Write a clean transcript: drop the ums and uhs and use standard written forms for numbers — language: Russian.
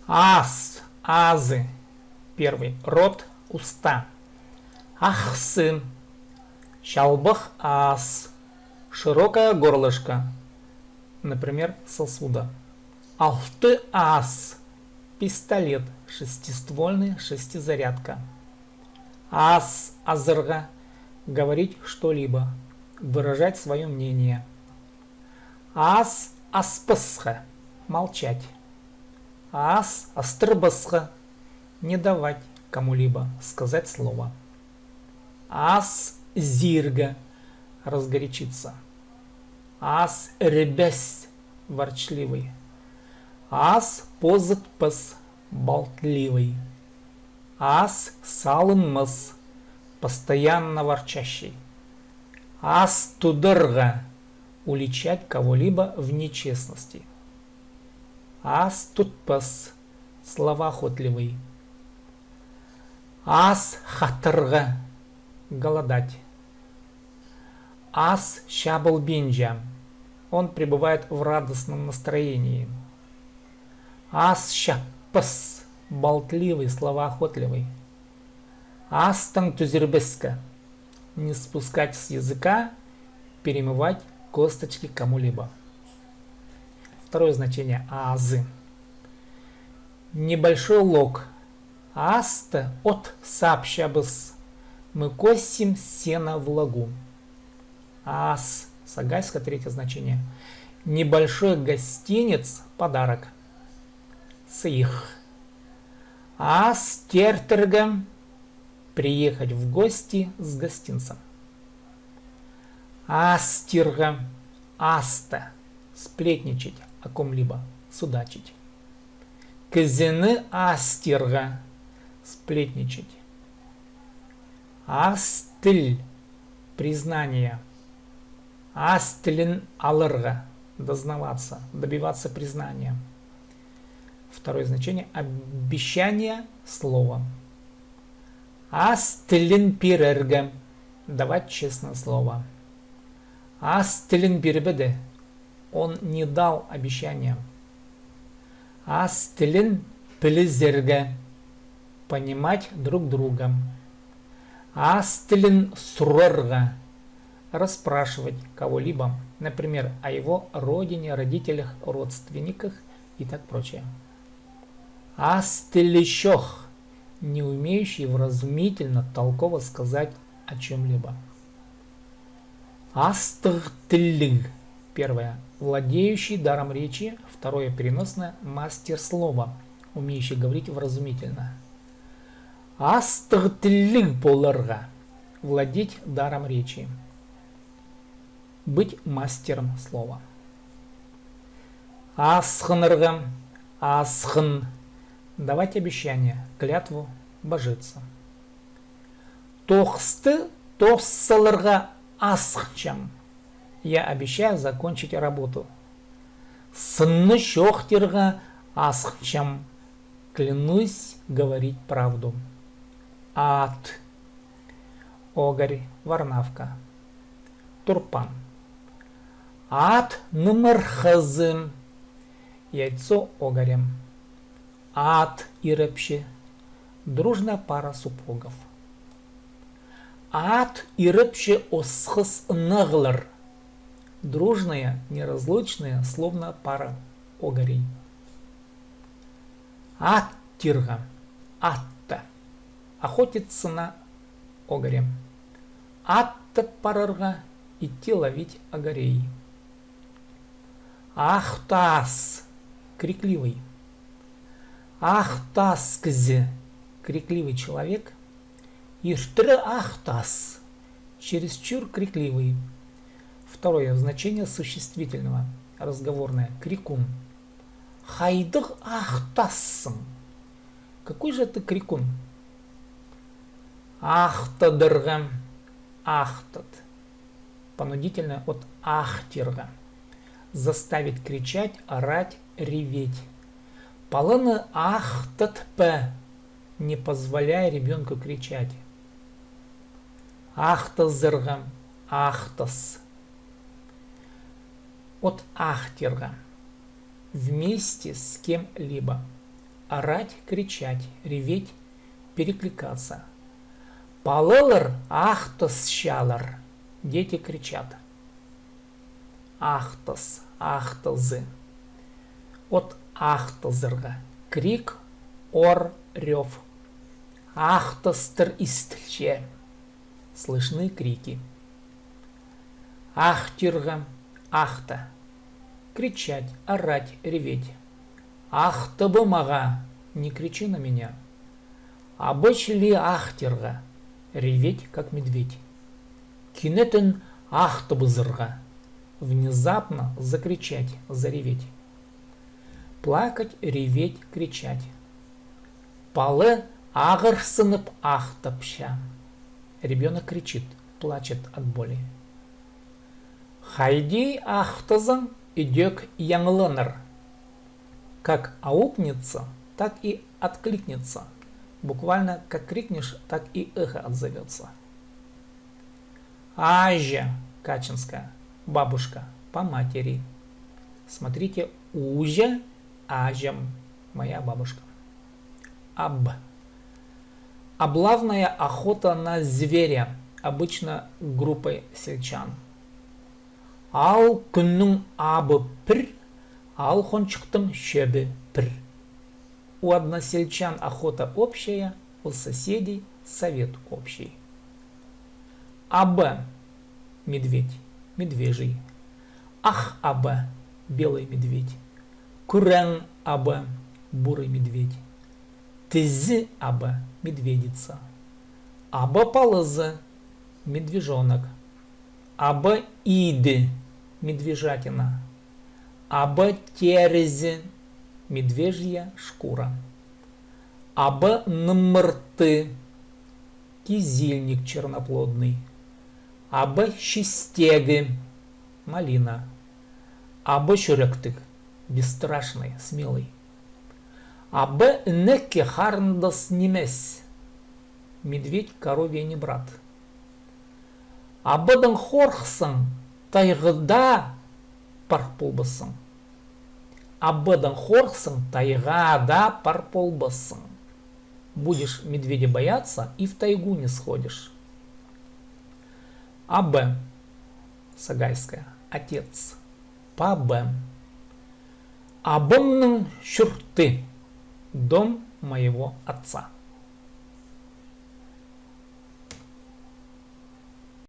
Ас, азы. Первый. Рот, уста. Ахсы. Щалбах ас. Широкое горлышко. Например, сосуда. Алты ас. Пистолет. Шестиствольный, шестизарядка. Ас, азырга. Говорить что-либо. Выражать свое мнение. Ас, аспысха. Молчать. Ас, астырбысха. Не давать кому-либо сказать слово. Ас, зирга. Разгорячиться. Ас, ребес. Ворчливый. Ас, позытпыс. Болтливый. Ас, салынмыс. Постоянно ворчащий. Ас, тудырга. Уличать кого-либо в нечестности. Ас, тутпыс. Словоохотливый. Ас, хатырга. Голодать. Ас, щабылбенджа. Он пребывает в радостном настроении. Ас, щаппыс. Болтливый, словоохотливый. Астан тузербеска. Не спускать с языка, перемывать косточки кому-либо. Второе значение азы. Небольшой лог. Аста от сапщабыс. Мы косим сено в лагу. Ас. Сагайска, третье значение. Небольшой гостинец, подарок. Сих. Ас тертерга. Приехать в гости с гостинцем. Астирга. Аста. Сплетничать о ком-либо. Судачить. Казены астирга. Сплетничать. Астыль. Признание. Астылин алырга. Дознаваться. Добиваться признания. Второе значение. Обещание слова. Астылин пирерга. Давать честное слово. Астылин бирбеде. Он не дал обещания. Астылин плезерга. Понимать друг друга. Астылин сурерга. Расспрашивать кого-либо, например, о его родине, родителях, родственниках и так прочее. Астылищох. Не умеющий вразумительно, толково сказать о чем-либо. Астыртылыг. Первое. Владеющий даром речи. Второе. Переносное. Мастер слова. Умеющий говорить вразумительно. Астыртылыг болырга. Владеть даром речи. Быть мастером слова. Асхынырга. Асхын. Давать обещание, клятву, божиться. Тохсты тоссалырга асхчам. Я обещаю закончить работу. Сынны щохтирга асхчам. Клянусь говорить правду. Ат. Огарь, варнавка. Турпан. Ат нымырхызым. Яйцо огарем. Ат и репши. Дружная пара супругов. Ат и репши осхыс нăглăр. Дружная, неразлучная, словно пара огарей. Аттирга. Атта. Охотиться на огаре. Атта парырга. Идти ловить огарей. Ахтас. Крикливый. Ахтаскзе. Крикливый человек. Иштре ахтас. Чересчур крикливый. Второе значение существительного. Разговорное. Крикун. Хайдых ахтассың. Какой же это крикун? Ахтадырга. Ахтат. Понудительное от ахтирга. Заставить кричать, орать, реветь. Паланы ахтатпе. Не позволяя ребенку кричать. Ахтазырга. Ахтас. От ахтирга. Вместе с кем-либо. орать, кричать, реветь, перекликаться. Палылыр ахтыс щалыр. Дети кричат. Ахтыс, ахтызы. От ахтызырга. Крик, ор, рев. Ахтыстыр истлче. Слышны крики. Ахтирга, ахта. Кричать, орать, реветь. Ахтыбы мага. Не кричи на меня. Обычли ахтирга. Реветь, как медведь. Кинетен ахтыбызырга. Внезапно закричать, зареветь. Плакать, реветь, кричать. Палы агырсынып ахтапща. Ребенок кричит, плачет от боли. Хайди ахтазан идёк яңлыныр. Как аукнется, так и откликнется. Буквально как крикнешь, так и эхо отзовется. Ажа, качинская, бабушка, по матери. Смотрите, ужа, ажам, моя бабушка. Аб. Облавная охота на зверя, обычно группой сельчан. Ал күннің абы пір, ал хончықтың шөбі пір. У односельчан охота общая, у соседей совет общий. Аб. Медведь, медвежий. Ах аб. Белый медведь. Курен аб. Бурый медведь. Тз аб. Медведица. Аба палызы. Медвежонок. Аба иды. Медвежатина. Аба терези. Медвежья шкура. Аба нмрты. Кизильник черноплодный. Аба щистеги. Малина. Аба шуректык. Бесстрашный, смелый. Абы неки харндас немес. Медведь коровья не брат. Абыдың хорхсың, тайғыда парполбысың. Абыдың хорхсың, тайғада парполбысың. Будешь медведя бояться и в тайгу не сходишь. Абы. Сагайская. Отец. Пабы. Абымның шүрты. Дом моего отца.